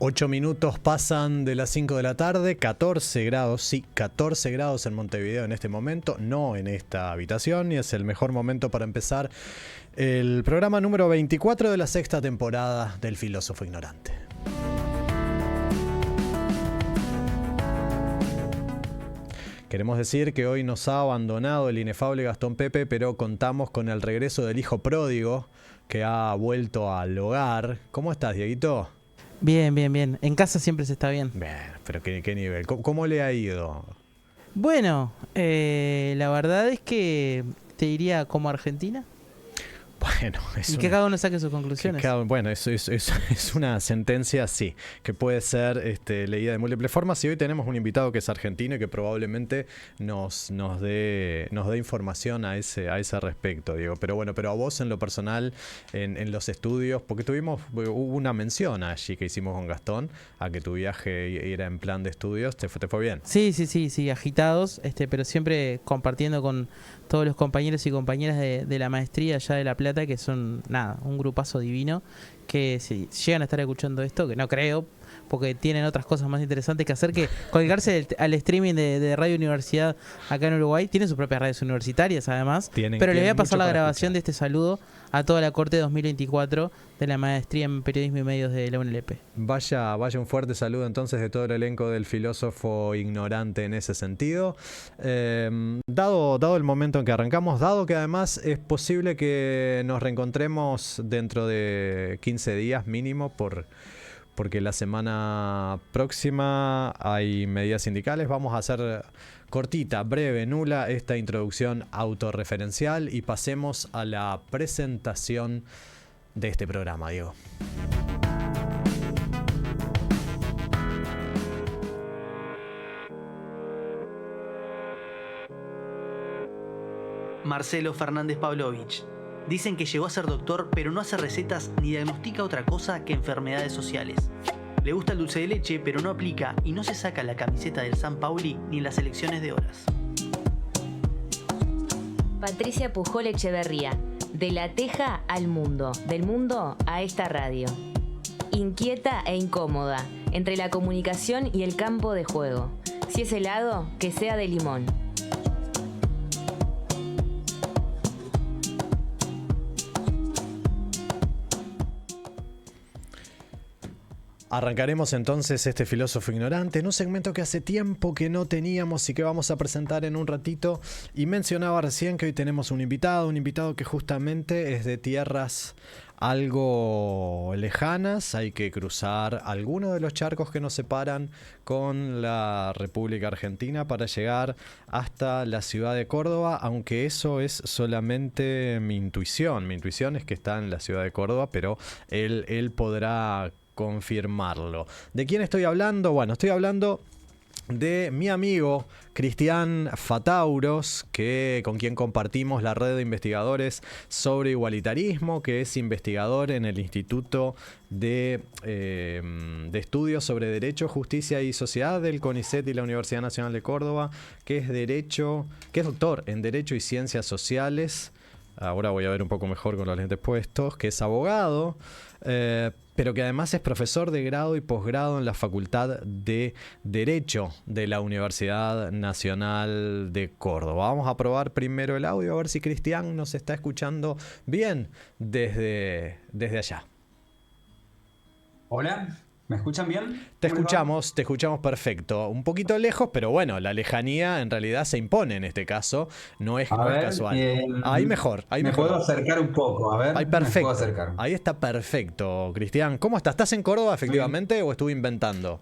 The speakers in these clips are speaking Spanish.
8 minutos pasan de las 5 de la tarde, 14 grados, sí, 14 grados en Montevideo en este momento, no en esta habitación, y es el mejor momento para empezar el programa número 24 de la sexta temporada del Filósofo Ignorante. Queremos decir que hoy nos ha abandonado el inefable Gastón Pepe, pero contamos con el regreso del hijo pródigo que ha vuelto al hogar. ¿Cómo estás, Dieguito? Bien, bien, bien. En casa siempre se está bien. Bien, pero ¿qué nivel? ¿Cómo le ha ido? Bueno, la verdad es que te diría como Argentina. Bueno, y que cada uno saque sus conclusiones. Bueno, eso es una sentencia, sí, que puede ser leída de múltiples formas. Y hoy tenemos un invitado que es argentino y que probablemente nos dé información a ese respecto, Diego. Pero bueno, pero a vos en lo personal, en los estudios, porque hubo una mención allí que hicimos con Gastón, a que tu viaje era en plan de estudios, ¿te fue bien? Sí, agitados, pero siempre compartiendo con todos los compañeros y compañeras de la maestría allá de La Plata, que son, un grupazo divino, que si llegan a estar escuchando esto, que no creo, porque tienen otras cosas más interesantes que hacer que colgarse al streaming de Radio Universidad acá en Uruguay. Tienen sus propias radios universitarias, además. Pero les voy a pasar la grabación de este saludo a toda la corte 2024 de la maestría en Periodismo y Medios de la UNLP. Vaya un fuerte saludo entonces de todo el elenco del Filósofo Ignorante en ese sentido. Dado el momento en que arrancamos, dado que además es posible que nos reencontremos dentro de 15 días mínimo porque la semana próxima hay medidas sindicales, vamos a hacer cortita, breve, nula esta introducción autorreferencial y pasemos a la presentación de este programa, Diego. Marcelo Fernández Pavlovich. Dicen que llegó a ser doctor, pero no hace recetas ni diagnostica otra cosa que enfermedades sociales. Le gusta el dulce de leche, pero no aplica y no se saca la camiseta del San Pauli ni en las elecciones de horas. Patricia Pujol Echeverría. De La Teja al mundo, del mundo a esta radio. Inquieta e incómoda, entre la comunicación y el campo de juego. Si es helado, que sea de limón. Arrancaremos entonces este Filósofo Ignorante en un segmento que hace tiempo que no teníamos y que vamos a presentar en un ratito. Y mencionaba recién que hoy tenemos un invitado que justamente es de tierras algo lejanas. Hay que cruzar algunos de los charcos que nos separan con la República Argentina para llegar hasta la ciudad de Córdoba, aunque eso es solamente mi intuición. Mi intuición es que está en la ciudad de Córdoba, pero él podrá confirmarlo. ¿De quién estoy hablando? Bueno, estoy hablando de mi amigo Cristian Fatauros, con quien compartimos la red de investigadores sobre igualitarismo, que es investigador en el Instituto de Estudios sobre Derecho, Justicia y Sociedad del CONICET y la Universidad Nacional de Córdoba, que es doctor en Derecho y Ciencias Sociales. Ahora voy a ver un poco mejor con los lentes puestos, que es abogado, pero que además es profesor de grado y posgrado en la Facultad de Derecho de la Universidad Nacional de Córdoba. Vamos a probar primero el audio, a ver si Cristian nos está escuchando bien desde allá. Hola, ¿me escuchan bien? Te escuchamos perfecto. Un poquito lejos, pero bueno, la lejanía en realidad se impone en este caso. No es casual. Ahí mejor. Me puedo acercar un poco, a ver. Ahí perfecto. Me puedo acercar. Ahí está perfecto, Cristian. ¿Cómo estás? ¿Estás en Córdoba efectivamente o estuve inventando?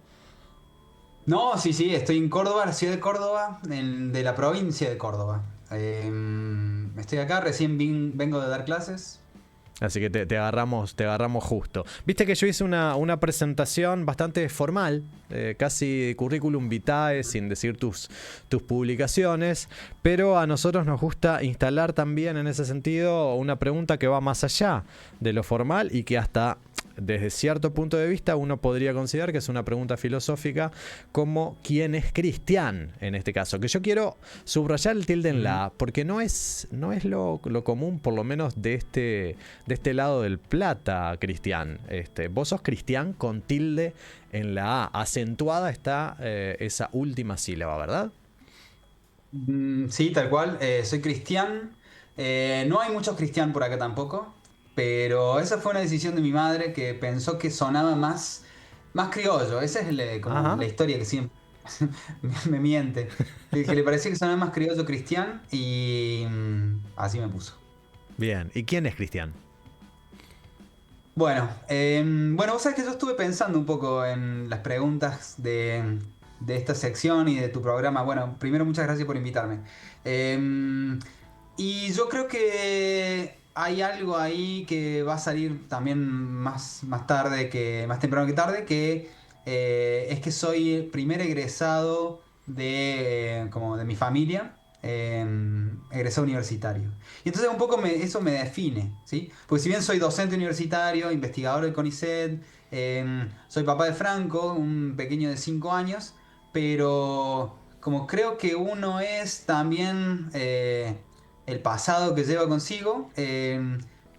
No, sí, estoy en Córdoba, la ciudad de Córdoba, de la provincia de Córdoba. Estoy acá, recién vengo de dar clases. Así que te agarramos justo. Viste que yo hice una presentación bastante formal, casi currículum vitae, sin decir tus publicaciones, pero a nosotros nos gusta instalar también en ese sentido una pregunta que va más allá de lo formal y que hasta desde cierto punto de vista uno podría considerar que es una pregunta filosófica, como ¿quién es Cristian? En este caso, que yo quiero subrayar el tilde en la A, porque no es lo común, por lo menos de este lado del Plata, Cristian. Vos sos Cristian con tilde en la A, acentuada está esa última sílaba, ¿verdad? Sí, tal cual. Soy Cristian. No hay muchos Cristian por acá tampoco, pero esa fue una decisión de mi madre que pensó que sonaba más criollo. Esa es como Ajá. la historia que siempre me miente. Que le parecía que sonaba más criollo Cristian y así me puso. Bien, ¿y quién es Cristian? Bueno, vos sabés que yo estuve pensando un poco en las preguntas de esta sección y de tu programa. Bueno, primero muchas gracias por invitarme. Y yo creo que hay algo ahí que va a salir también más tarde más temprano que tarde, que es que soy el primer egresado como de mi familia, egresado universitario. Y entonces un poco eso me define, ¿sí? Porque si bien soy docente universitario, investigador del CONICET, soy papá de Franco, un pequeño de 5 años, pero como creo que uno es también el pasado que lleva consigo,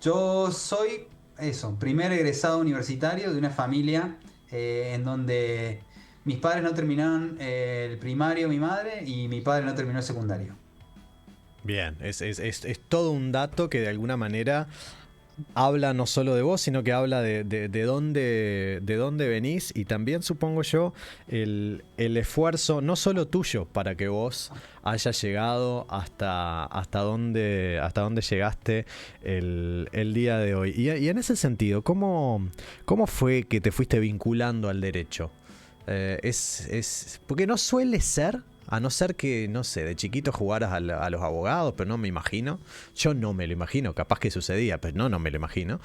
yo soy eso, primer egresado universitario de una familia en donde mis padres no terminaron el primario, mi madre, y mi padre no terminó el secundario. Bien, es todo un dato que de alguna manera habla no solo de vos, sino que habla de dónde venís, y también supongo yo el esfuerzo no solo tuyo para que vos hayas llegado hasta dónde llegaste el día de hoy. Y en ese sentido, ¿cómo fue que te fuiste vinculando al derecho? Porque no suele ser, a no ser que, no sé, de chiquito jugaras a los abogados, pero no me imagino. Yo no me lo imagino, capaz que sucedía, pero no me lo imagino.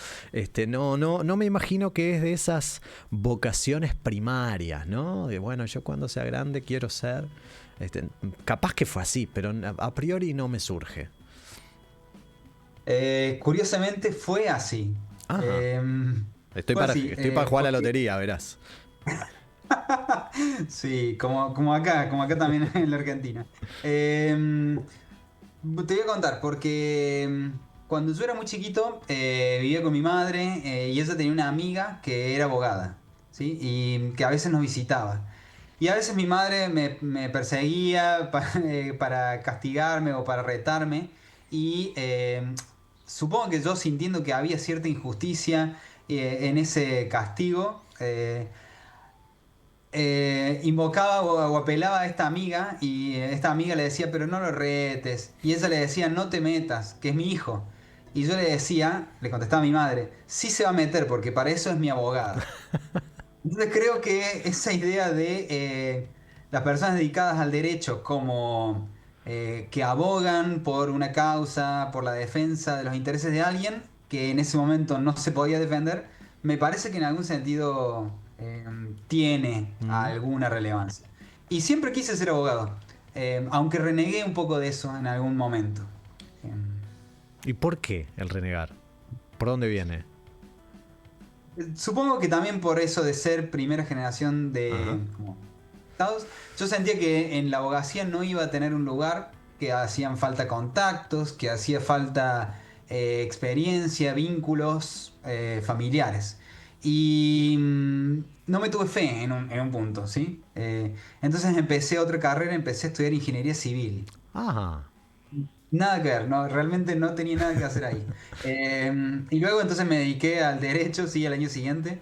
No me imagino que es de esas vocaciones primarias, ¿no? De bueno, yo cuando sea grande quiero ser. Capaz que fue así, pero a priori no me surge. Curiosamente fue así. Ajá. Estoy Fue para así, jugar a la porque lotería, verás. sí, como acá también en la Argentina. Te voy a contar, porque cuando yo era muy chiquito vivía con mi madre y ella tenía una amiga que era abogada, ¿sí? Y que a veces nos visitaba. Y a veces mi madre me perseguía para castigarme o para retarme. Y supongo que yo sintiendo que había cierta injusticia en ese castigo, invocaba o apelaba a esta amiga y esta amiga le decía, pero no lo retes. Y ella le decía, no te metas, que es mi hijo. Y yo le decía, le contestaba a mi madre, sí se va a meter porque para eso es mi abogada. Entonces creo que esa idea de las personas dedicadas al derecho como que abogan por una causa, por la defensa de los intereses de alguien que en ese momento no se podía defender, me parece que en algún sentido tiene Mm. alguna relevancia. Y siempre quise ser abogado, aunque renegué un poco de eso en algún momento. Em, ¿Y por qué el renegar? ¿Por dónde viene? Supongo que también por eso de ser primera generación Ajá. de como, estados, yo sentía que en la abogacía no iba a tener un lugar, que hacían falta contactos, que hacía falta experiencia, vínculos familiares. Y no me tuve fe en un punto, ¿sí? Entonces empecé otra carrera, empecé a estudiar ingeniería civil. Ajá. Nada que ver, no, realmente no tenía nada que hacer ahí. Y luego entonces me dediqué al derecho, sí, al año siguiente,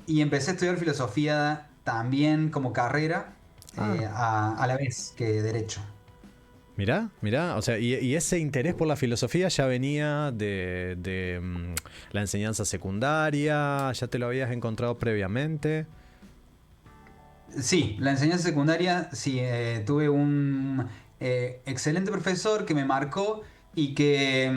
y empecé a estudiar filosofía también como carrera, Ah. a la vez que derecho. Mirá, o sea, y ese interés por la filosofía ya venía la enseñanza secundaria, ya te lo habías encontrado previamente. Sí, la enseñanza secundaria, sí, tuve un excelente profesor que me marcó y que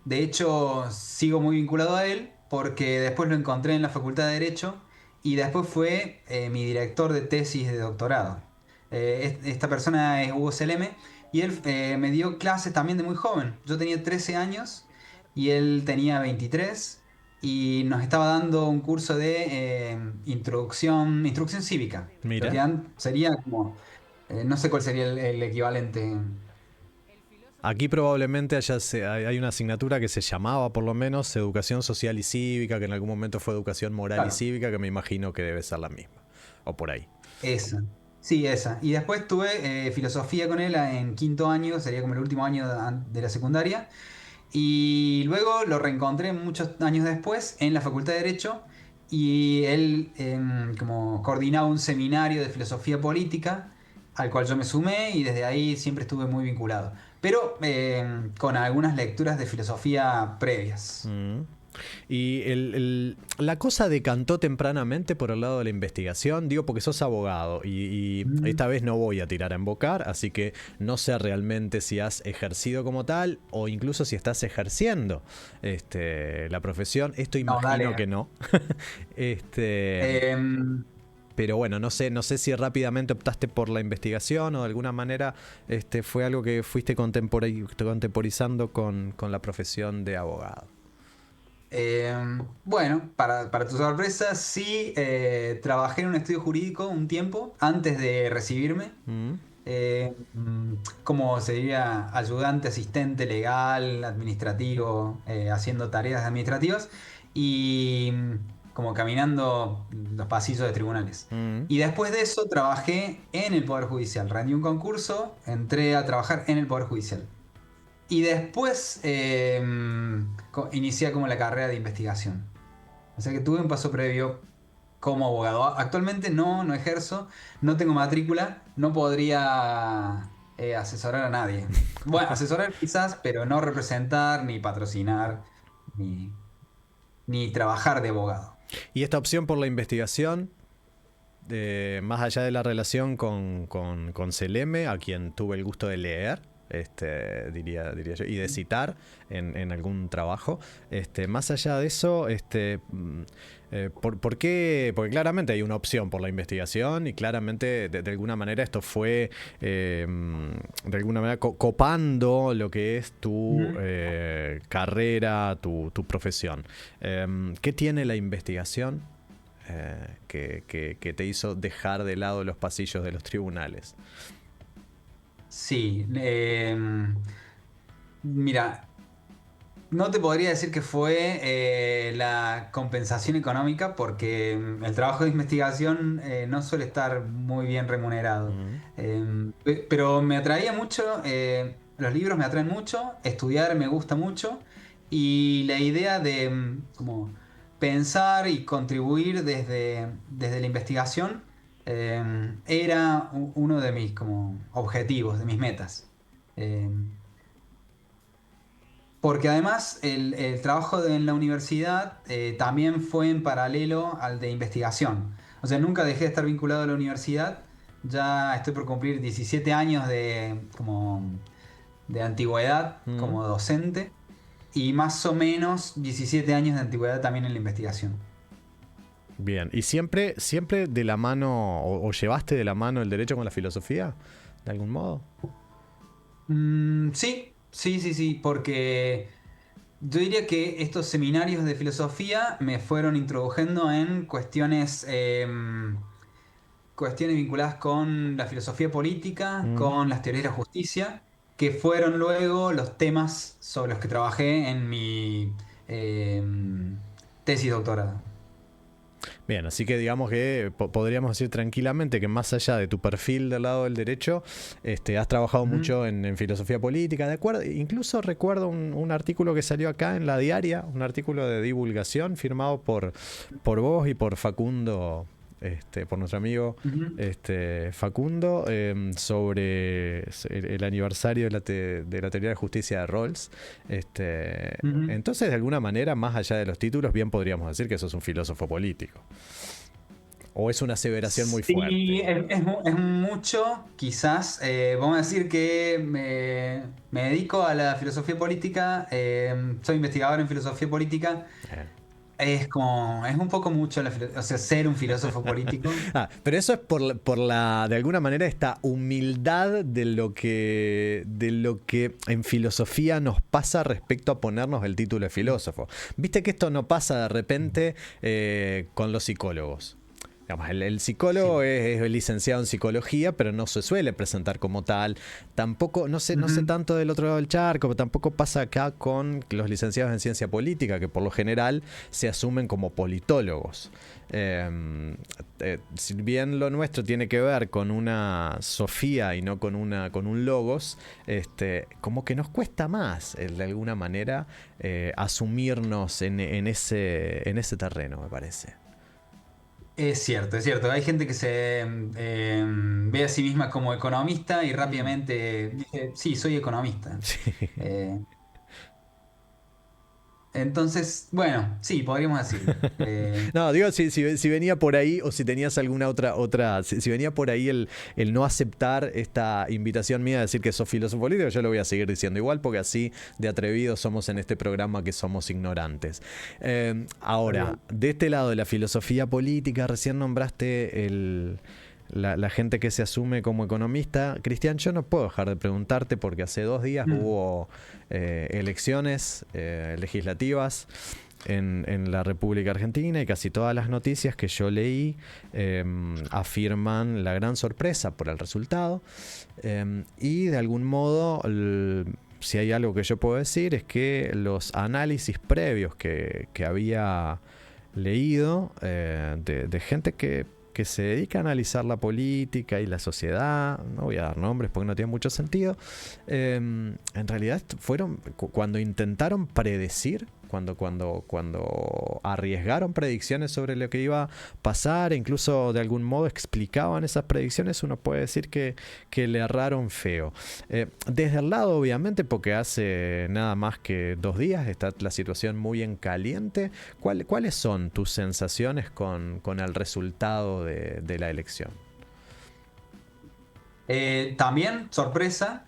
de hecho sigo muy vinculado a él porque después lo encontré en la Facultad de Derecho y después fue mi director de tesis de doctorado. Esta persona es Hugo Seleme y él me dio clases también de muy joven. Yo tenía 13 años y él tenía 23. y nos estaba dando un curso de instrucción cívica. Mira. Lo que sería como, no sé cuál sería el equivalente. Aquí probablemente hay una asignatura que se llamaba por lo menos Educación Social y Cívica, que en algún momento fue Educación Moral y Claro, Cívica, que me imagino que debe ser la misma. O por ahí. esa. Sí, esa. Y después tuve filosofía con él en quinto año, sería como el último año de la secundaria. Y luego lo reencontré muchos años después en la Facultad de Derecho y él como coordinaba un seminario de filosofía política al cual yo me sumé y desde ahí siempre estuve muy vinculado. Pero con algunas lecturas de filosofía previas. Mm. Y la cosa decantó tempranamente por el lado de la investigación, digo porque sos abogado y esta vez no voy a tirar a embocar, así que no sé realmente si has ejercido como tal o incluso si estás ejerciendo la profesión. Esto No, imagino dale. que no. Em, Pero bueno, no sé si rápidamente optaste por la investigación o de alguna manera fue algo que fuiste contemporizando con la profesión de abogado. bueno, para tu sorpresa, sí, trabajé en un estudio jurídico un tiempo antes de recibirme. Mm. Como se diría, ayudante, asistente legal, administrativo, haciendo tareas administrativas y como caminando los pasillos de tribunales. Mm. Y después de eso trabajé en el Poder Judicial. Rendí un concurso, entré a trabajar en el Poder Judicial. Y después inicié como la carrera de investigación. O sea que tuve un paso previo como abogado. Actualmente no ejerzo, no tengo matrícula, no podría asesorar a nadie. Bueno, asesorar quizás, pero no representar, ni patrocinar, ni, ni trabajar de abogado. Y esta opción por la investigación, más allá de la relación con Seleme, a quien tuve el gusto de leer, diría yo, y de citar en algún trabajo, más allá de eso, ¿por qué? Porque claramente hay una opción por la investigación y claramente de alguna manera esto fue de alguna manera copando lo que es tu carrera, tu profesión. ¿Qué tiene la investigación que te hizo dejar de lado los pasillos de los tribunales? Sí, mira, no te podría decir que fue la compensación económica porque el trabajo de investigación no suele estar muy bien remunerado. Mm. Pero me atraía mucho, los libros me atraen mucho, estudiar me gusta mucho y la idea de como pensar y contribuir desde la investigación era uno de mis como objetivos, de mis metas. Em, Porque además el trabajo en la universidad también fue en paralelo al de investigación. O sea, nunca dejé de estar vinculado a la universidad. Ya estoy por cumplir 17 años de antigüedad Mm. como docente y más o menos 17 años de antigüedad también en la investigación. Bien, ¿y siempre de la mano o llevaste de la mano el derecho con la filosofía? ¿De algún modo? Sí, porque yo diría que estos seminarios de filosofía me fueron introduciendo en cuestiones vinculadas con la filosofía política, Mm. con las teorías de la justicia, que fueron luego los temas sobre los que trabajé en mi tesis doctorado. Bien, así que digamos que podríamos decir tranquilamente que más allá de tu perfil del lado del derecho, has trabajado Ujú. mucho en filosofía política, ¿de acuerdo? Incluso recuerdo un artículo que salió acá en La Diaria, un artículo de divulgación firmado por vos y por Facundo, por nuestro amigo Ujú. Facundo, sobre el aniversario de la teoría de justicia de Rawls. Ujú. Entonces, de alguna manera, más allá de los títulos, bien podríamos decir que sos un filósofo político. ¿O es una aseveración muy Sí, fuerte? es mucho, quizás. Vamos a decir que me dedico a la filosofía política, soy investigador en filosofía política. Eh, es un poco mucho o sea, ser un filósofo político. Pero eso es de alguna manera, esta humildad de lo que en filosofía nos pasa respecto a ponernos el título de filósofo. Viste que esto no pasa de repente con los psicólogos. Digamos, el psicólogo es licenciado en psicología, pero no se suele presentar como tal. Tampoco, no sé tanto del otro lado del charco, pero tampoco pasa acá con los licenciados en ciencia política, que por lo general se asumen como politólogos. Si bien lo nuestro tiene que ver con una sofía y no con un logos, como que nos cuesta más, de alguna manera, asumirnos en ese terreno, me parece. Es cierto, es cierto. Hay gente que se ve a sí misma como economista y rápidamente dice, sí, soy economista. Sí. Entonces, bueno, sí, podríamos decirlo. No, digo, si venía por ahí o si tenías alguna otra si venía por ahí el no aceptar esta invitación mía a decir que sos filósofo político, yo lo voy a seguir diciendo igual, porque así de atrevidos somos en este programa, que somos ignorantes. Ahora, de este lado de la filosofía política, recién nombraste la gente que se asume como economista. Cristian, yo no puedo dejar de preguntarte, porque hace 2 días hubo elecciones legislativas en la República Argentina, y casi todas las noticias que yo leí afirman la gran sorpresa por el resultado, y de algún modo, si hay algo que yo puedo decir, es que los análisis previos que había leído de gente que se dedica a analizar la política y la sociedad, no voy a dar nombres porque no tiene mucho sentido, en realidad fueron cuando intentaron predecir, cuando arriesgaron predicciones sobre lo que iba a pasar, e incluso de algún modo explicaban esas predicciones, uno puede decir que le erraron feo. Desde el lado, obviamente, porque hace nada más que 2 días está la situación muy en caliente, ¿cuáles son tus sensaciones con el resultado de la elección? También, sorpresa.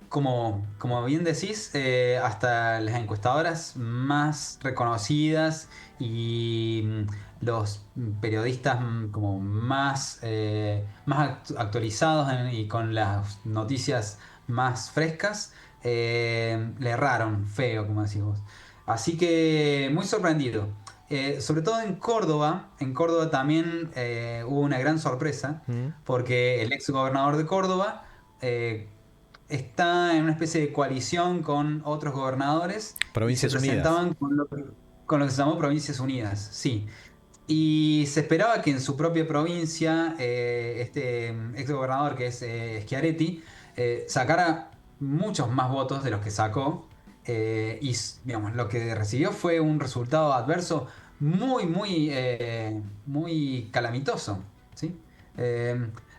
Como bien decís, hasta las encuestadoras más reconocidas y los periodistas como más actualizados y con las noticias más frescas, le erraron feo, como decís vos. Así que muy sorprendido. Sobre todo en Córdoba también hubo una gran sorpresa, porque el ex gobernador de Córdoba está en una especie de coalición con otros gobernadores. Provincias y se Unidas. presentaban con lo que se llamó Provincias Unidas, sí. Y se esperaba que en su propia provincia, este ex gobernador, que es Schiaretti, sacara muchos más votos de los que sacó. Y digamos, lo que recibió fue un resultado adverso muy calamitoso, ¿sí?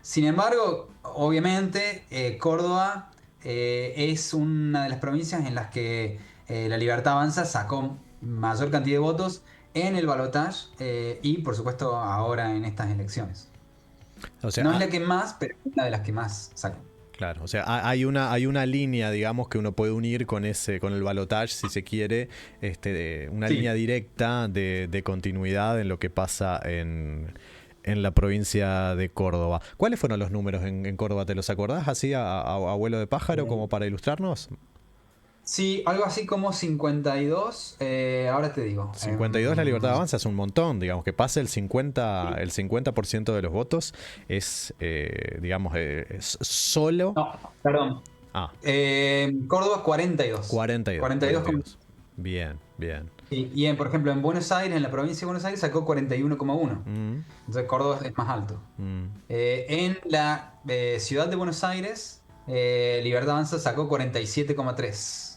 Sin embargo, obviamente, Córdoba es una de las provincias en las que La Libertad Avanza sacó mayor cantidad de votos en el balotaje, y por supuesto ahora en estas elecciones. O sea, no es la que más, pero es una de las que más sacó. Claro, o sea, hay una línea, digamos, que uno puede unir con el balotaje, si se quiere, una línea directa de continuidad en lo que pasa en la provincia de Córdoba. ¿Cuáles fueron los números en Córdoba? ¿Te los acordás así a vuelo de pájaro, como para ilustrarnos? Sí, algo así como 52, ahora te digo. 52 La Libertad Avanza es un montón, digamos, que pase el 50% de los votos es, digamos, es solo... No, perdón. Córdoba 42. 42. Bien. Y por ejemplo, en Buenos Aires, en la provincia de Buenos Aires, sacó 41,1. Entonces Córdoba es más alto. En la ciudad de Buenos Aires, Libertad Avanza sacó 47,3.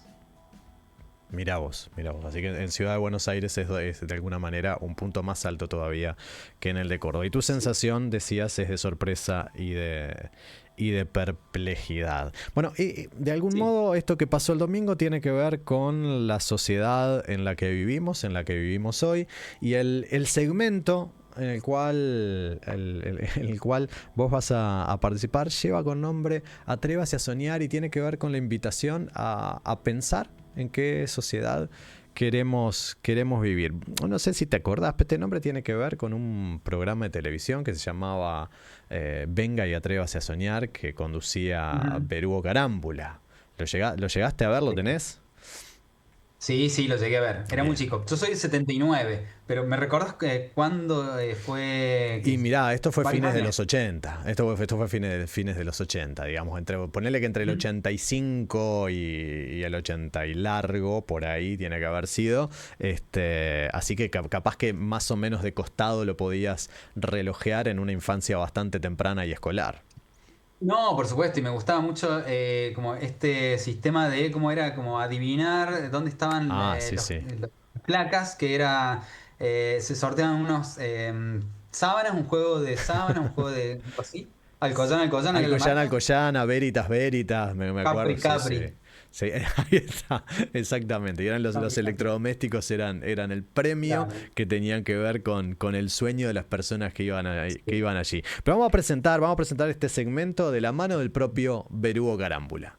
Mirá vos. Así que en Ciudad de Buenos Aires es de alguna manera un punto más alto todavía que en el de Córdoba. Y tu sensación, decías, es de sorpresa y de perplejidad. Bueno, y de algún modo esto que pasó el domingo tiene que ver con la sociedad en la que vivimos hoy, y el segmento en el cual vos vas a participar lleva con nombre Atrévase a soñar, y tiene que ver con la invitación a pensar en qué sociedad queremos vivir. No sé si te acordás, pero este nombre tiene que ver con un programa de televisión que se llamaba Venga y Atrévase a Soñar, que conducía Berugo Carámbula. ¿Lo llegaste a ver? ¿Lo tenés? Sí, sí, lo llegué a ver. Era Bien. muy chico. Yo soy de 79, pero ¿me recordás cuándo fue? Y mirá, esto fue Varios fines de años. los 80. Esto fue fines de los 80, digamos. Ponele que entre el 85 y el 80 y largo, por ahí tiene que haber sido. Así que capaz que más o menos de costado lo podías relojear en una infancia bastante temprana y escolar. No, por supuesto, y me gustaba mucho como este sistema de cómo era como adivinar dónde estaban Ah, sí, sí. las placas, que era, se sorteaban unos sábanas, un juego de sábanas, un juego de algo así. Alcoyana, Alcoyana, que es la Alcoyana, marca. Alcoyana, Veritas, Veritas, me acuerdo. Capri, Sí, Capri. sí. Sí, ahí está, exactamente. Y eran los Capri, Capri. electrodomésticos, eran el premio Claro. que tenían que ver con el sueño de las personas que iban allí. Pero vamos a presentar este segmento de la mano del propio Berugo Carámbula.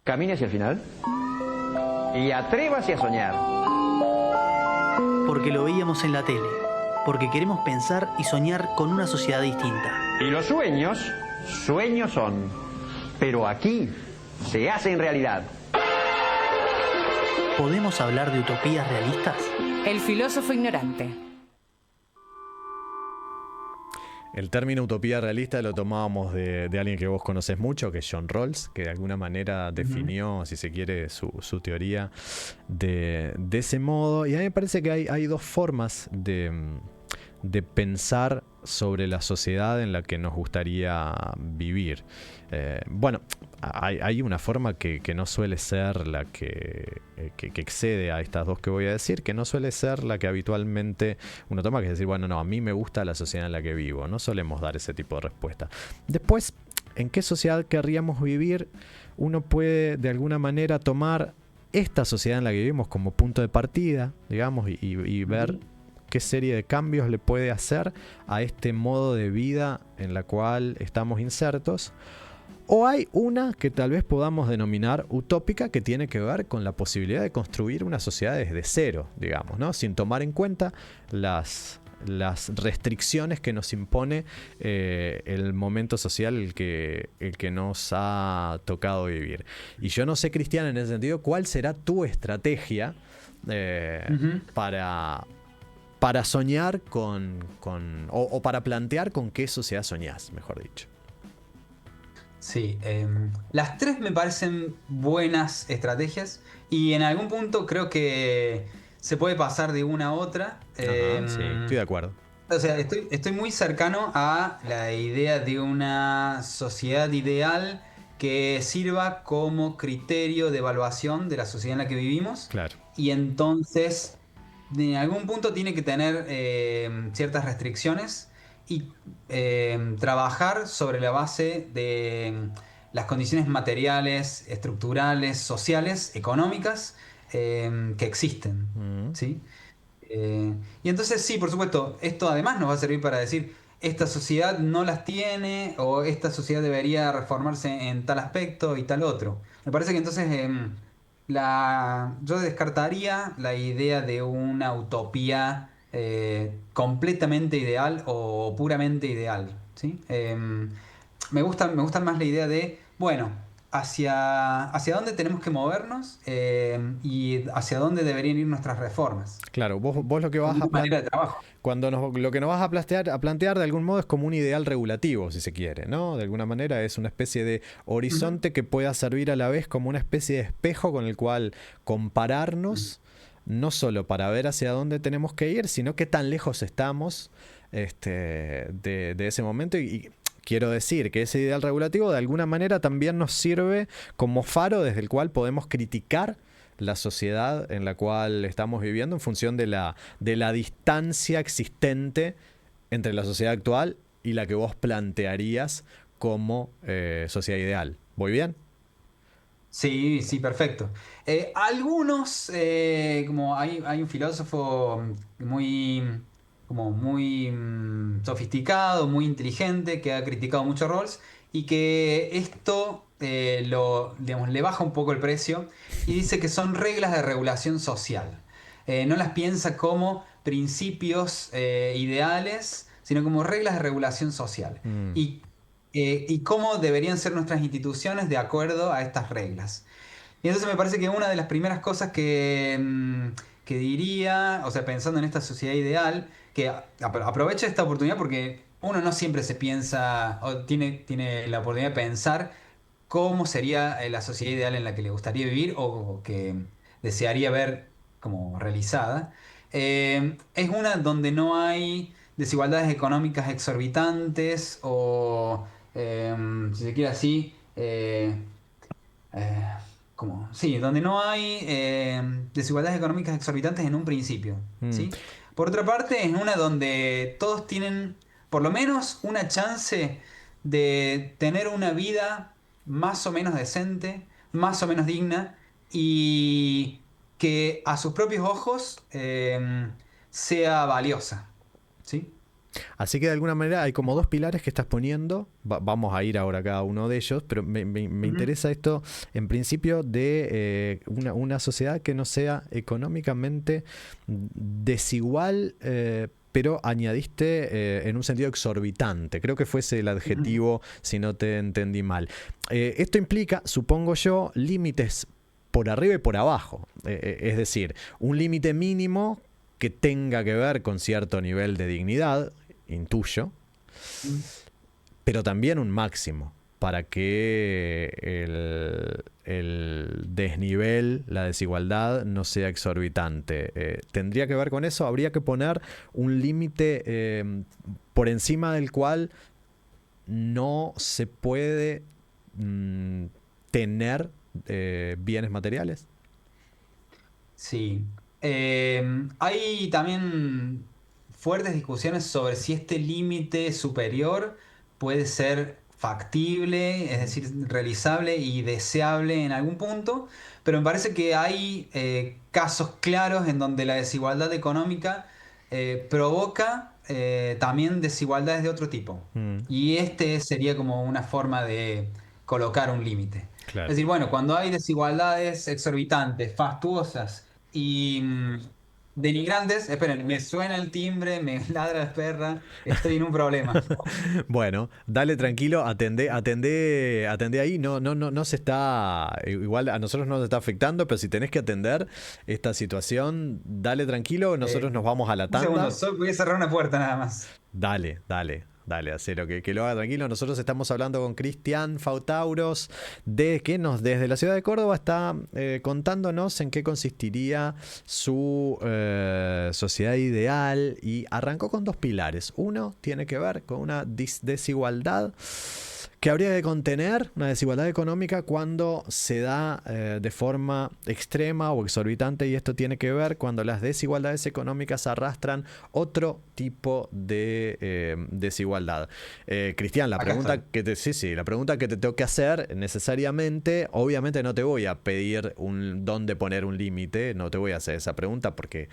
Camine hacia el final y atrévase a soñar. Porque lo veíamos en la tele. Porque queremos pensar y soñar con una sociedad distinta. Y los sueños, sueños son. Pero aquí se hacen realidad. ¿Podemos hablar de utopías realistas? El filósofo ignorante. El término utopía realista lo tomábamos de alguien que vos conocés mucho, que es John Rawls, que de alguna manera definió, si se quiere, su teoría de ese modo. Y a mí me parece que hay dos formas de pensar sobre la sociedad en la que nos gustaría vivir. Bueno, hay una forma que no suele ser la que excede a estas dos que voy a decir, que no suele ser la que habitualmente uno toma, que es decir, bueno, no, a mí me gusta la sociedad en la que vivo. No solemos dar ese tipo de respuesta. Después, ¿en qué sociedad querríamos vivir? Uno puede de alguna manera tomar esta sociedad en la que vivimos como punto de partida, digamos, y ver qué serie de cambios le puede hacer a este modo de vida en la cual estamos insertos. O hay una que tal vez podamos denominar utópica, que tiene que ver con la posibilidad de construir una sociedad desde cero, digamos, ¿no? Sin tomar en cuenta las restricciones que nos impone el momento social el que nos ha tocado vivir. Y yo no sé, Cristian, en ese sentido, ¿cuál será tu estrategia para soñar o para plantear con qué sociedad soñás, mejor dicho? Sí, las tres me parecen buenas estrategias y en algún punto creo que se puede pasar de una a otra. Sí, estoy de acuerdo. O sea, estoy muy cercano a la idea de una sociedad ideal que sirva como criterio de evaluación de la sociedad en la que vivimos. Claro. Y entonces, en algún punto tiene que tener ciertas restricciones y trabajar sobre la base de las condiciones materiales, estructurales, sociales, económicas que existen. ¿Sí? Y entonces sí, por supuesto, esto además nos va a servir para decir, esta sociedad no las tiene o esta sociedad debería reformarse en tal aspecto y tal otro. Me parece que entonces yo descartaría la idea de una utopía completamente ideal o puramente ideal, ¿sí? Me gusta más la idea de, bueno, hacia dónde tenemos que movernos y hacia dónde deberían ir nuestras reformas. Claro, vos lo que vas a manera de trabajo. lo que nos vas a plantear de algún modo es como un ideal regulativo, si se quiere, ¿no? De alguna manera es una especie de horizonte que pueda servir a la vez como una especie de espejo con el cual compararnos, no solo para ver hacia dónde tenemos que ir, sino qué tan lejos estamos de ese momento. Y quiero decir que ese ideal regulativo de alguna manera también nos sirve como faro desde el cual podemos criticar la sociedad en la cual estamos viviendo en función de la distancia existente entre la sociedad actual y la que vos plantearías como sociedad ideal. ¿Voy bien? Sí, sí, perfecto. Algunos, como hay un filósofo muy sofisticado, muy inteligente, que ha criticado mucho Rawls y que esto digamos, le baja un poco el precio y dice que son reglas de regulación social. no las piensa como principios ideales, sino como reglas de regulación social. Y cómo deberían ser nuestras instituciones de acuerdo a estas reglas. Y entonces me parece que una de las primeras cosas que diría, o sea, pensando en esta sociedad ideal, que aproveche esta oportunidad porque uno no siempre se piensa, o tiene la oportunidad de pensar cómo sería la sociedad ideal en la que le gustaría vivir o que desearía ver como realizada. Es una donde no hay desigualdades económicas exorbitantes o, si se quiere así, eh, sí, donde no hay desigualdades económicas exorbitantes en un principio, Mm. ¿sí? Por otra parte, es una donde todos tienen por lo menos una chance de tener una vida más o menos decente, más o menos digna y que a sus propios ojos sea valiosa, ¿sí? Así que de alguna manera hay como dos pilares que estás poniendo. Vamos a ir ahora a cada uno de ellos, pero me Ujú. interesa esto en principio de una sociedad que no sea económicamente desigual, pero añadiste en un sentido exorbitante. Creo que fuese el Ujú. adjetivo, si no te entendí mal. Esto implica, supongo yo, límites por arriba y por abajo. Es decir, un límite mínimo que tenga que ver con cierto nivel de dignidad, intuyo, pero también un máximo para que el desnivel, la desigualdad no sea exorbitante. ¿Tendría que ver con eso? ¿Habría que poner un límite por encima del cual no se puede tener bienes materiales? Sí. Hay también fuertes discusiones sobre si este límite superior puede ser factible, es decir, realizable y deseable en algún punto, pero me parece que hay casos claros en donde la desigualdad económica provoca también desigualdades de otro tipo. Mm, Y este sería como una forma de colocar un límite. Es claro. decir, bueno, cuando hay desigualdades exorbitantes, fastuosas y denigrantes, esperen, me suena el timbre, me ladra la perra, estoy en un problema. Bueno, dale tranquilo, atendé ahí. No se está. Igual a nosotros no nos está afectando, pero si tenés que atender esta situación, dale tranquilo. Nosotros nos vamos a la Un segundo, tanda. voy a cerrar una puerta nada más. Dale, hacelo, que lo haga tranquilo. Nosotros estamos hablando con Cristian Fautauros, de que desde la ciudad de Córdoba está contándonos en qué consistiría su sociedad ideal y arrancó con dos pilares. Uno tiene que ver con una desigualdad que habría que contener, una desigualdad económica cuando se da de forma extrema o exorbitante, y esto tiene que ver cuando las desigualdades económicas arrastran otro tipo de desigualdad. Cristian, la Acá pregunta estoy. la pregunta que te tengo que hacer necesariamente, obviamente no te voy a pedir dónde poner un límite, no te voy a hacer esa pregunta porque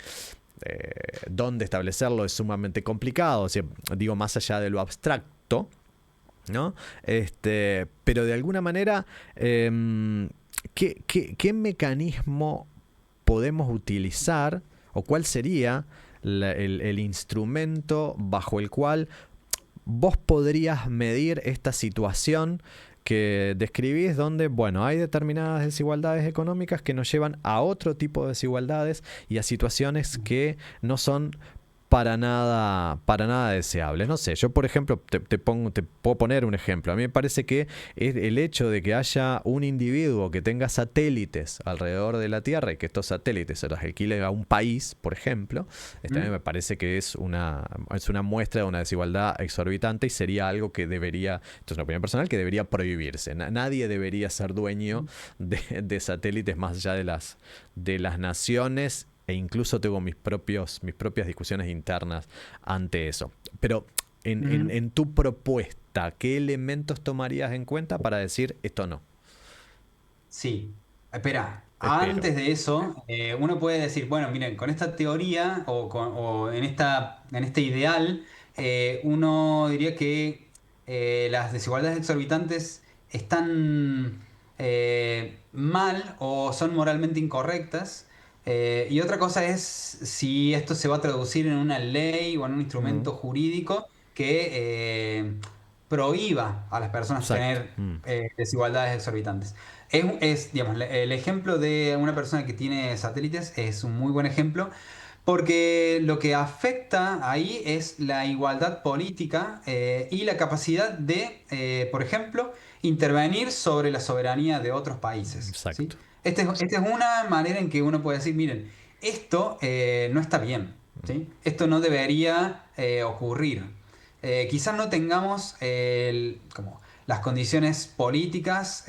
dónde establecerlo es sumamente complicado, o sea, digo, más allá de lo abstracto, ¿no? Pero de alguna manera, ¿qué mecanismo podemos utilizar o cuál sería el instrumento bajo el cual vos podrías medir esta situación que describís, donde, bueno, hay determinadas desigualdades económicas que nos llevan a otro tipo de desigualdades y a situaciones que no son para nada deseables? No sé, yo por ejemplo te puedo poner un ejemplo. A mí me parece que el hecho de que haya un individuo que tenga satélites alrededor de la Tierra y que estos satélites se los alquile a un país, por ejemplo, a mí me parece que es una muestra de una desigualdad exorbitante y sería algo que debería, esto es una opinión personal, que debería prohibirse. Nadie debería ser dueño de satélites más allá de las naciones, e incluso tengo mis propias discusiones internas ante eso. Pero Ujú. en tu propuesta, ¿qué elementos tomarías en cuenta para decir esto no? Sí, espera, Espero. antes de eso, uno puede decir, bueno, miren, con esta teoría o en este ideal, uno diría que las desigualdades exorbitantes están mal o son moralmente incorrectas Y otra cosa es si esto se va a traducir en una ley o en un instrumento jurídico que prohíba a las personas Exacto. tener desigualdades exorbitantes. Digamos, el ejemplo de una persona que tiene satélites es un muy buen ejemplo porque lo que afecta ahí es la igualdad política y la capacidad de, por ejemplo, intervenir sobre la soberanía de otros países. ¿Sí? Exacto. Esta es una manera en que uno puede decir, miren, esto no está bien, ¿sí? Esto no debería ocurrir. Quizás no tengamos como las condiciones políticas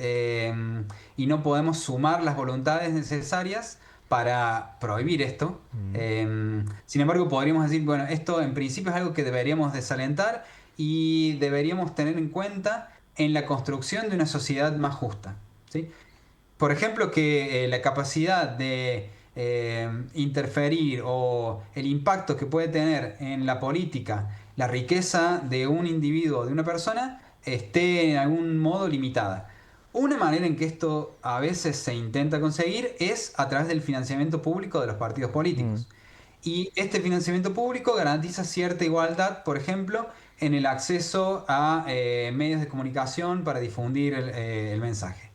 y no podemos sumar las voluntades necesarias para prohibir esto. Sin embargo, podríamos decir, bueno, esto en principio es algo que deberíamos desalentar y deberíamos tener en cuenta en la construcción de una sociedad más justa, ¿sí? Por ejemplo, que la capacidad de interferir o el impacto que puede tener en la política la riqueza de un individuo o de una persona esté en algún modo limitada. Una manera en que esto a veces se intenta conseguir es a través del financiamiento público de los partidos políticos. Y este financiamiento público garantiza cierta igualdad, por ejemplo, en el acceso a medios de comunicación para difundir el mensaje.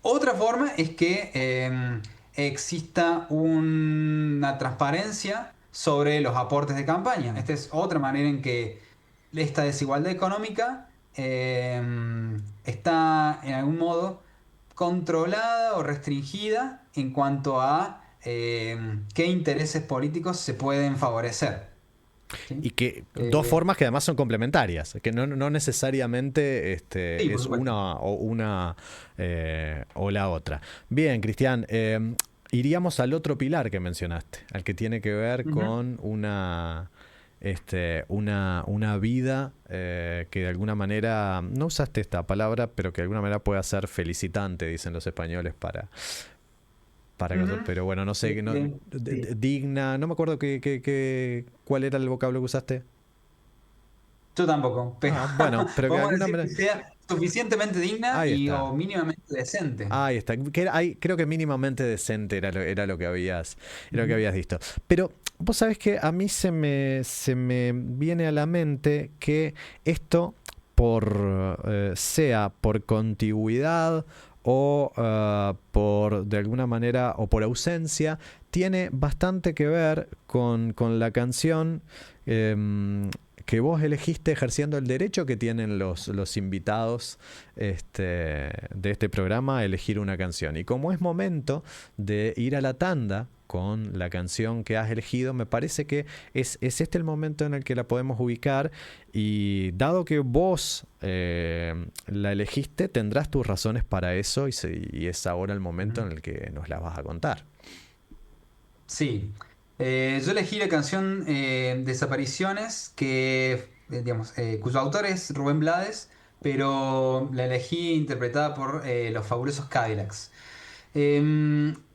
Otra forma es que exista una transparencia sobre los aportes de campaña. Esta es otra manera en que esta desigualdad económica está en algún modo controlada o restringida en cuanto a qué intereses políticos se pueden favorecer. ¿Sí? Y que dos formas que además son complementarias, que no necesariamente sí, es una o la otra. Bien, Cristian, iríamos al otro pilar que mencionaste, al que tiene que ver con una vida que de alguna manera, no usaste esta palabra, pero que de alguna manera pueda ser felicitante, dicen los españoles, pero bueno, no sé, digna, no me acuerdo cuál era el vocablo que usaste. Yo tampoco, pero bueno, pero que de vamos a alguna decir manera que sea suficientemente digna o mínimamente decente. Ahí está. Creo que mínimamente decente era lo que habías visto. Pero vos sabés que a mí se me viene a la mente que esto sea por contigüidad o por de alguna manera o por ausencia, tiene bastante que ver con la canción que vos elegiste ejerciendo el derecho que tienen los invitados de este programa a elegir una canción. Y como es momento de ir a la tanda con la canción que has elegido, me parece que es este el momento en el que la podemos ubicar, y dado que vos la elegiste, tendrás tus razones para eso, y es ahora el momento en el que nos las vas a contar. Sí. Yo elegí la canción Desapariciones, cuyo autor es Rubén Blades, pero la elegí interpretada por los Fabulosos Cadillacs.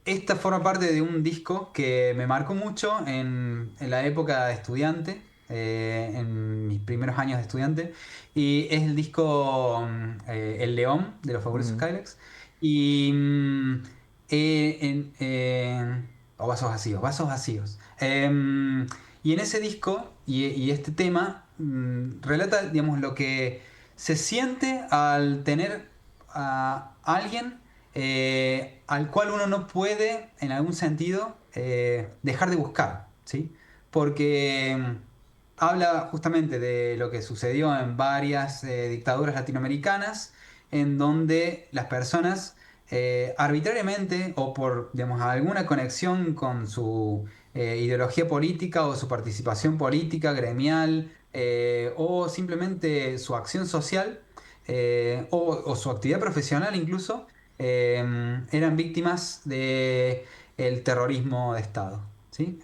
Esta forma parte de un disco que me marcó mucho en la época de estudiante, en mis primeros años de estudiante, y es el disco El León de los Fabulosos Cadillacs. Y o Vasos Vacíos. Y en ese disco, y este tema, relata, digamos, lo que se siente al tener a alguien al cual uno no puede, en algún sentido, dejar de buscar, ¿sí? Porque habla justamente de lo que sucedió en varias dictaduras latinoamericanas, en donde las personas arbitrariamente o por, digamos, alguna conexión con su ideología política o su participación política, gremial, o simplemente su acción social, o su actividad profesional incluso, eran víctimas del terrorismo de Estado, ¿sí?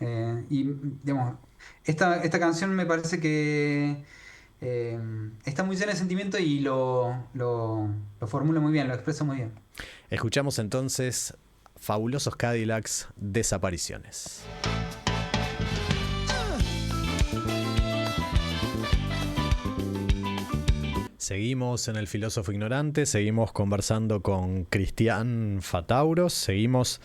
Y digamos, esta canción me parece que está muy llena de sentimiento y lo formula muy bien, lo expresa muy bien. Escuchamos entonces Fabulosos Cadillacs, Desapariciones. Seguimos en El Filósofo Ignorante, seguimos conversando con Cristian Fatauros, seguimos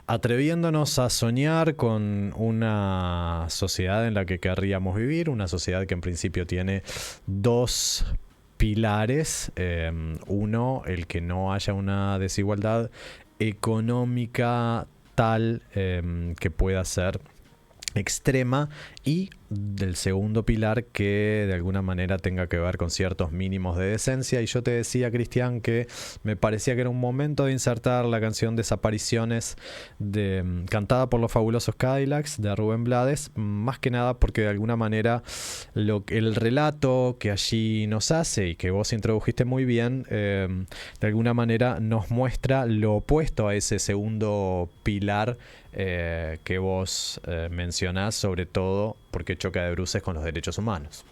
atreviéndonos a soñar con una sociedad en la que querríamos vivir, una sociedad que en principio tiene dos pilares. Uno, el que no haya una desigualdad económica tal que pueda ser extrema, y del segundo pilar que de alguna manera tenga que ver con ciertos mínimos de decencia. Y yo te decía, Cristian, que me parecía que era un momento de insertar la canción Desapariciones cantada por los Fabulosos Cadillacs de Rubén Blades, más que nada porque de alguna manera el relato que allí nos hace y que vos introdujiste muy bien, de alguna manera nos muestra lo opuesto a ese segundo pilar que vos mencionás, sobre todo porque choca de bruces con los derechos humanos.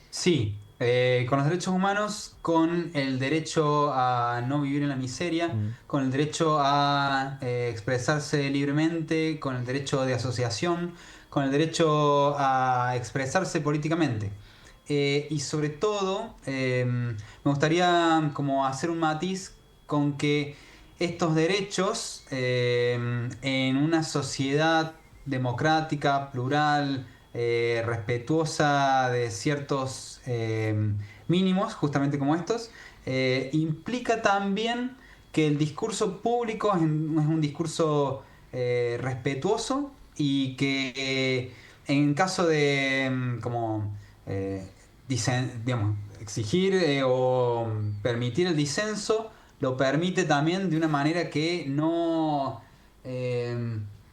Sí, con los derechos humanos, con el derecho a no vivir en la miseria, con el derecho a expresarse libremente, con el derecho de asociación, con el derecho a expresarse políticamente. Y sobre todo, me gustaría como hacer un matiz con que estos derechos en una sociedad democrática, plural, respetuosa de ciertos mínimos, justamente como estos, implica también que el discurso público es un discurso respetuoso, y que en caso de digamos, exigir o permitir el disenso, lo permite también de una manera que no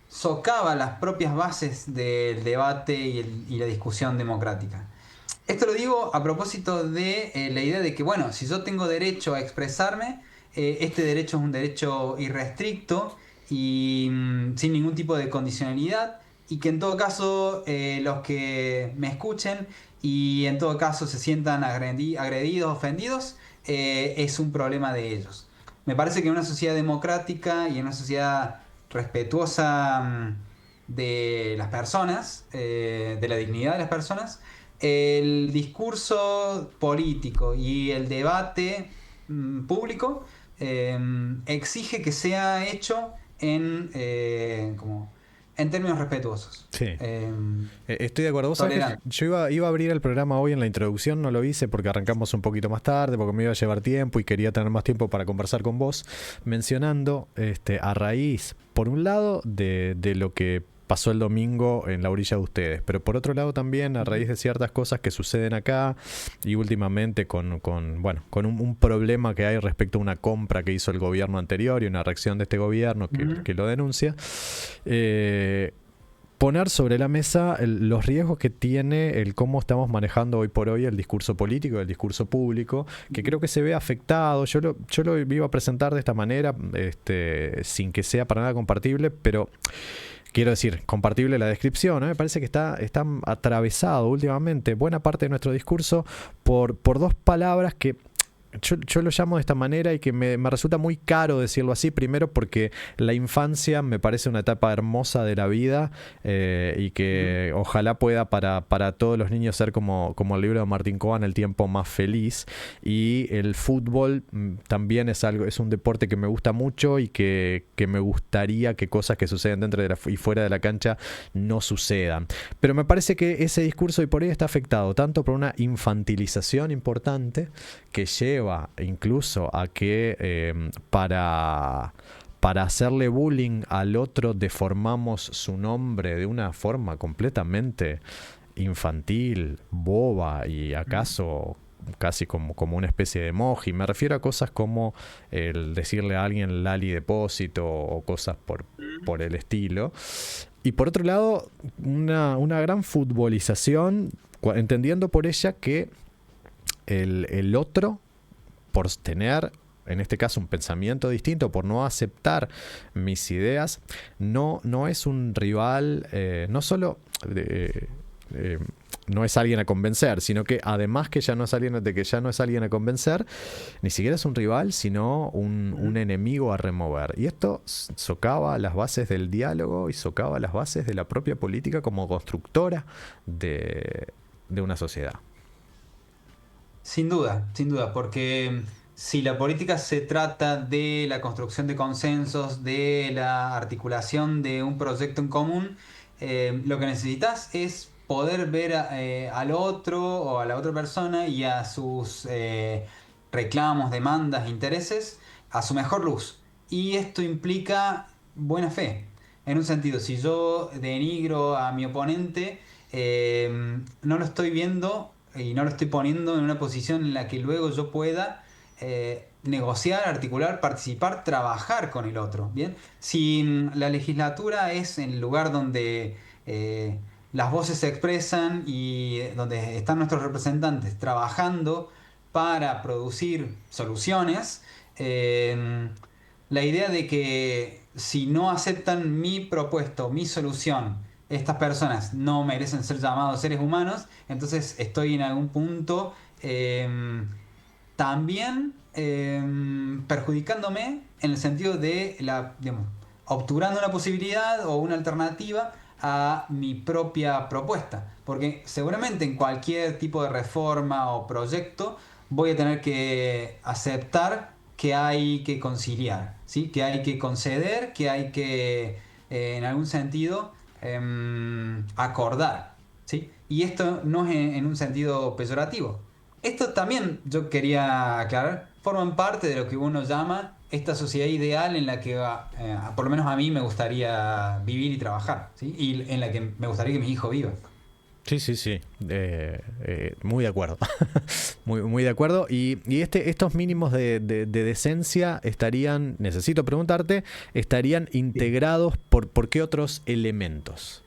socava las propias bases del debate y la discusión democrática. Esto lo digo a propósito de la idea de que, bueno, si yo tengo derecho a expresarme, este derecho es un derecho irrestricto y sin ningún tipo de condicionalidad, y que en todo caso los que me escuchen y en todo caso se sientan agredidos, ofendidos, es un problema de ellos. Me parece que en una sociedad democrática y en una sociedad respetuosa de las personas, de la dignidad de las personas, el discurso político y el debate público exige que sea hecho en términos respetuosos. Sí. Estoy de acuerdo. ¿Vos sabés que yo iba a abrir el programa hoy en la introducción? No lo hice porque arrancamos un poquito más tarde, porque me iba a llevar tiempo y quería tener más tiempo para conversar con vos, mencionando a raíz, por un lado, de lo que pasó el domingo en la orilla de ustedes, pero por otro lado también a raíz de ciertas cosas que suceden acá y últimamente con un problema que hay respecto a una compra que hizo el gobierno anterior y una reacción de este gobierno que lo denuncia. Poner sobre la mesa los riesgos que tiene el cómo estamos manejando hoy por hoy el discurso político, el discurso público, que creo que se ve afectado. Yo lo iba a presentar de esta manera, sin que sea para nada compartible, pero quiero decir, compartible la descripción, ¿no? Me parece que está atravesado últimamente buena parte de nuestro discurso por dos palabras que yo lo llamo de esta manera y que me resulta muy caro decirlo así. Primero porque la infancia me parece una etapa hermosa de la vida, y que ojalá pueda para todos los niños ser como el libro de Martín Cohen, El tiempo más feliz. Y el fútbol también es un deporte que me gusta mucho y que me gustaría que cosas que suceden dentro y fuera de la cancha no sucedan. Pero me parece que ese discurso hoy por hoy está afectado tanto por una infantilización importante que lleva incluso a que para hacerle bullying al otro deformamos su nombre de una forma completamente infantil, boba y acaso casi como una especie de emoji. Me refiero a cosas como el decirle a alguien Lali Depósito o cosas por el estilo. Y por otro lado, una gran futbolización, entendiendo por ella que el otro, por tener, en este caso, un pensamiento distinto, por no aceptar mis ideas, no es un rival, no solo no es alguien a convencer, sino que además que ya no es alguien a convencer, ni siquiera es un rival, sino un enemigo a remover. Y esto socava las bases del diálogo y socava las bases de la propia política como constructora de una sociedad. Sin duda, porque si la política se trata de la construcción de consensos, de la articulación de un proyecto en común, lo que necesitas es poder ver al otro o a la otra persona y a sus reclamos, demandas, intereses a su mejor luz. Y esto implica buena fe. En un sentido, si yo denigro a mi oponente, no lo estoy viendo y no lo estoy poniendo en una posición en la que luego yo pueda negociar, articular, participar, trabajar con el otro. ¿Bien? Si la legislatura es el lugar donde las voces se expresan y donde están nuestros representantes trabajando para producir soluciones, la idea de que si no aceptan mi propuesta o mi solución, estas personas no merecen ser llamados seres humanos, entonces estoy en algún punto también perjudicándome en el sentido de digamos, obturando una posibilidad o una alternativa a mi propia propuesta. Porque seguramente en cualquier tipo de reforma o proyecto voy a tener que aceptar que hay que conciliar, ¿sí? Que hay que conceder, que hay que, en algún sentido, acordar, ¿sí? Y esto no es en un sentido peyorativo. Esto también, yo quería aclarar, forman parte de lo que uno llama esta sociedad ideal en la que, por lo menos a mí, me gustaría vivir y trabajar, ¿sí? Y en la que me gustaría que mis hijos vivan. Sí, sí, sí. Muy de acuerdo. Muy de acuerdo. Y estos mínimos de decencia estarían, necesito preguntarte, estarían integrados por qué otros elementos.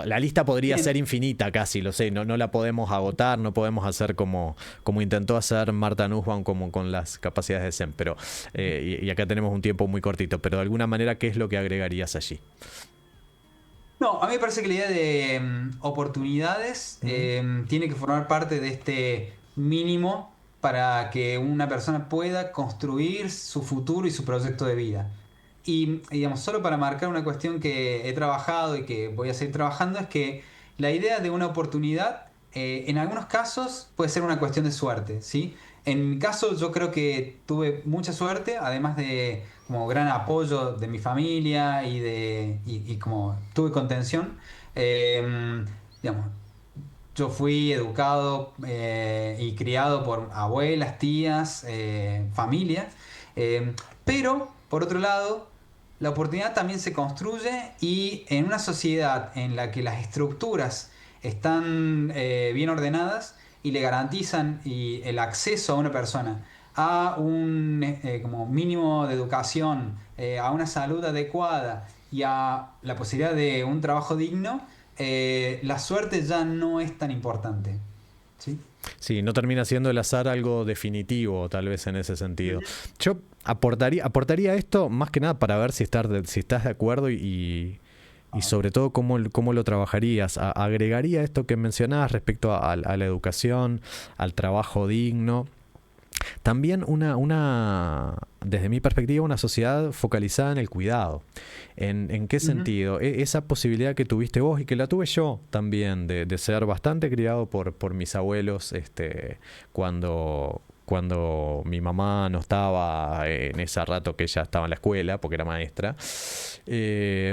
La lista podría ser infinita casi, lo sé, no la podemos agotar, no podemos hacer como intentó hacer Marta Nussbaum como con las capacidades de Zen, pero y acá tenemos un tiempo muy cortito, pero de alguna manera, ¿qué es lo que agregarías allí? No, a mí me parece que la idea de oportunidades tiene que formar parte de este mínimo para que una persona pueda construir su futuro y su proyecto de vida. Y digamos, solo para marcar una cuestión que he trabajado y que voy a seguir trabajando, es que la idea de una oportunidad en algunos casos puede ser una cuestión de suerte, ¿sí? En mi caso yo creo que tuve mucha suerte, además de como gran apoyo de mi familia y como tuve contención. Digamos, yo fui educado y criado por abuelas, tías, familia, pero por otro lado, la oportunidad también se construye y en una sociedad en la que las estructuras están bien ordenadas y le garantizan el acceso a una persona a un como mínimo de educación, a una salud adecuada y a la posibilidad de un trabajo digno, la suerte ya no es tan importante, ¿sí? Sí, no termina siendo el azar algo definitivo, tal vez en ese sentido. Yo aportaría esto más que nada para ver si estás de acuerdo y sobre todo cómo lo trabajarías. Agregaría esto que mencionabas respecto a la educación, al trabajo digno. También desde mi perspectiva, una sociedad focalizada en el cuidado. ¿En qué sentido? Esa posibilidad que tuviste vos y que la tuve yo también, de ser bastante criado por mis abuelos cuando mi mamá no estaba en ese rato que ella estaba en la escuela, porque era maestra.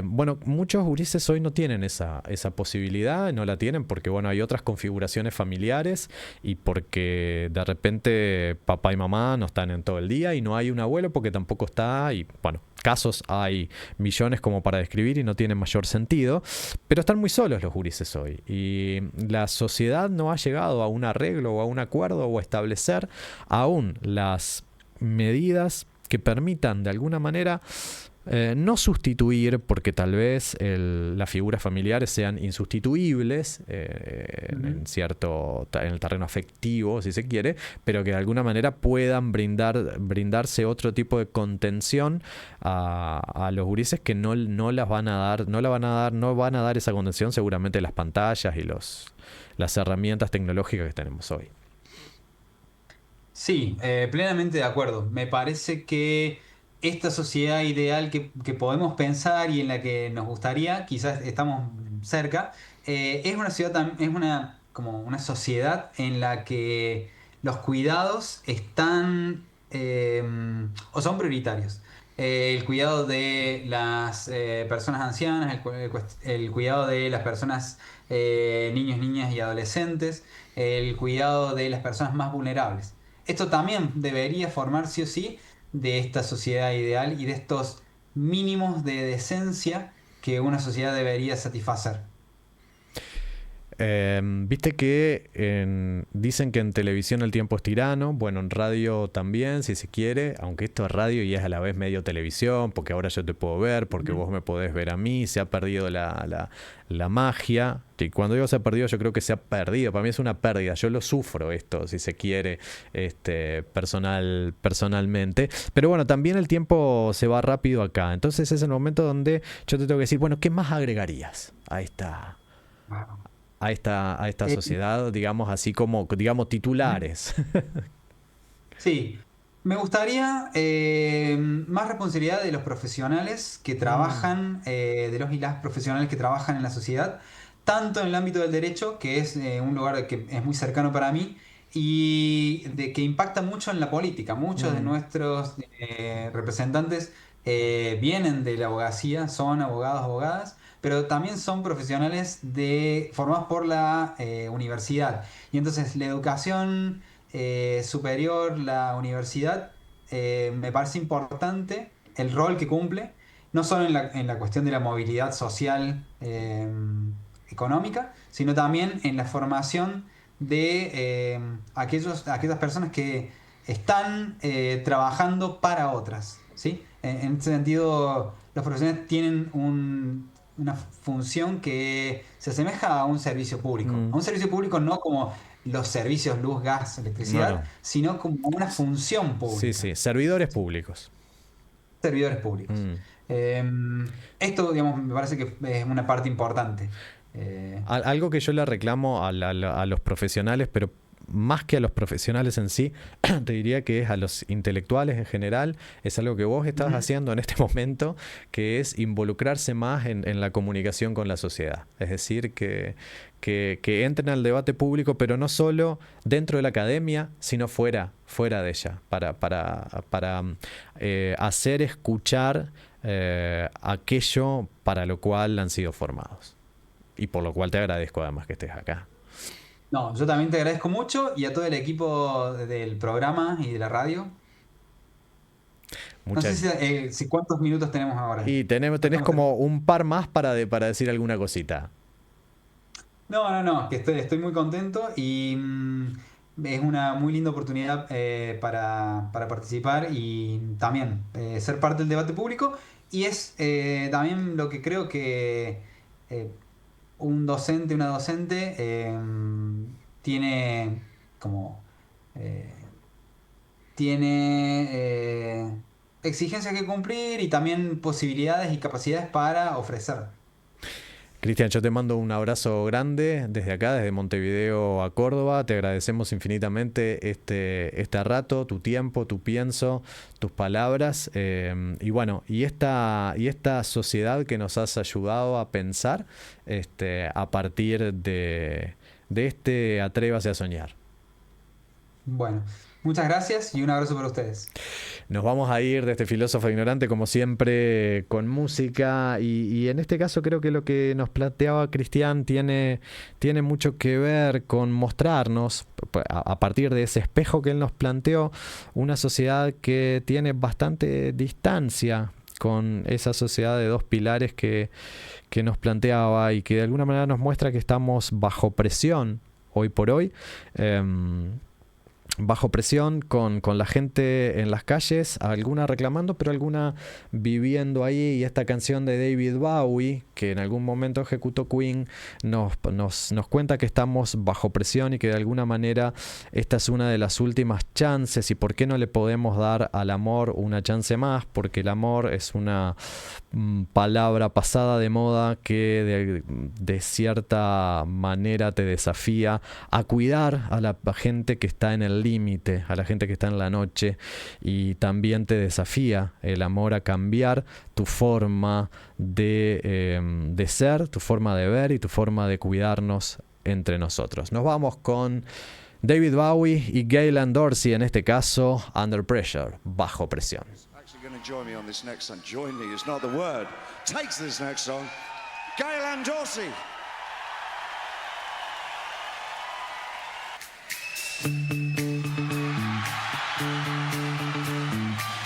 Bueno, muchos gurises hoy no tienen esa posibilidad, no la tienen porque bueno, hay otras configuraciones familiares y porque de repente papá y mamá no están en todo el día y no hay un abuelo porque tampoco está y bueno, casos hay millones como para describir y no tienen mayor sentido, pero están muy solos los gurises hoy y la sociedad no ha llegado a un arreglo o a un acuerdo o a establecer aún las medidas que permitan de alguna manera no sustituir, porque tal vez las figuras familiares sean insustituibles en el terreno afectivo, si se quiere, pero que de alguna manera puedan brindarse otro tipo de contención a los gurises que no van a dar esa contención seguramente las pantallas y las herramientas tecnológicas que tenemos hoy. Sí, plenamente de acuerdo. Me parece que esta sociedad ideal que podemos pensar y en la que nos gustaría, quizás estamos cerca, es una sociedad en la que los cuidados están o son prioritarios. El cuidado de las personas ancianas, el cuidado de las personas, niños, niñas y adolescentes, el cuidado de las personas más vulnerables. Esto también debería formar sí o sí de esta sociedad ideal y de estos mínimos de decencia que una sociedad debería satisfacer. Viste que dicen que en televisión el tiempo es tirano, bueno, en radio también, si se quiere, aunque esto es radio y es a la vez medio televisión, porque ahora yo te puedo ver, porque vos me podés ver a mí, se ha perdido la magia. Y cuando digo se ha perdido, yo creo que se ha perdido, para mí es una pérdida, yo lo sufro esto, si se quiere, personalmente. Pero bueno, también el tiempo se va rápido acá, entonces es el momento donde yo te tengo que decir, bueno, ¿qué más agregarías a esta sociedad, digamos, así como, digamos, titulares? Sí, me gustaría más responsabilidad de los profesionales que trabajan, de los y las profesionales que trabajan en la sociedad, tanto en el ámbito del derecho, que es un lugar que es muy cercano para mí, y de que impacta mucho en la política. Muchos de nuestros representantes vienen de la abogacía, son abogados, abogadas, pero también son profesionales formados por la universidad. Y entonces la educación superior, la universidad, me parece importante el rol que cumple, no solo en la cuestión de la movilidad social económica, sino también en la formación de aquellas personas que están trabajando para otras, ¿sí? En este sentido, los profesionales tienen una función que se asemeja a un servicio público. A un servicio público no como los servicios luz, gas, electricidad, No. sino como una función pública. Sí, sí, servidores públicos. Servidores públicos. Esto, digamos, me parece que es una parte importante. Algo que yo le reclamo a los profesionales, pero más que a los profesionales en sí, te diría que es a los intelectuales en general, es algo que vos estás haciendo en este momento, que es involucrarse más en la comunicación con la sociedad. Es decir, que entren al debate público, pero no solo dentro de la academia, sino fuera de ella, para hacer escuchar aquello para lo cual han sido formados. Y por lo cual te agradezco además que estés acá. No, yo también te agradezco mucho y a todo el equipo del programa y de la radio. No sé si cuántos minutos tenemos ahora. Y tenés como un par más para decir alguna cosita. No, que estoy muy contento y es una muy linda oportunidad para participar y también ser parte del debate público. Y es también lo que creo que un docente, una docente tiene como exigencias que cumplir y también posibilidades y capacidades para ofrecer. Cristian, yo te mando un abrazo grande desde acá, desde Montevideo a Córdoba. Te agradecemos infinitamente este rato, tu tiempo, tu pienso, tus palabras. Y bueno, y esta sociedad que nos has ayudado a pensar a partir de Atrévase a soñar. Bueno, muchas gracias y un abrazo para ustedes. Nos vamos a ir de este filósofo ignorante, como siempre, con música. Y en este caso creo que lo que nos planteaba Cristian tiene mucho que ver con mostrarnos, a partir de ese espejo que él nos planteó, una sociedad que tiene bastante distancia con esa sociedad de dos pilares que nos planteaba y que de alguna manera nos muestra que estamos bajo presión hoy por hoy. Bajo presión con la gente en las calles, alguna reclamando, pero alguna viviendo ahí. Y esta canción de David Bowie, que en algún momento ejecutó Queen, nos cuenta que estamos bajo presión y que de alguna manera esta es una de las últimas chances. Y por qué no le podemos dar al amor una chance más, porque el amor es una palabra pasada de moda que de cierta manera te desafía a cuidar a la gente que está en el límite, a la gente que está en la noche, y también te desafía el amor a cambiar tu forma de ser, tu forma de ver y tu forma de cuidarnos entre nosotros. Nos vamos con David Bowie y Gaylan Dorsey, en este caso, Under Pressure, bajo presión. Actually going to join me on this next song. Join me is not the word. Takes this next song. Gaylan Dorsey.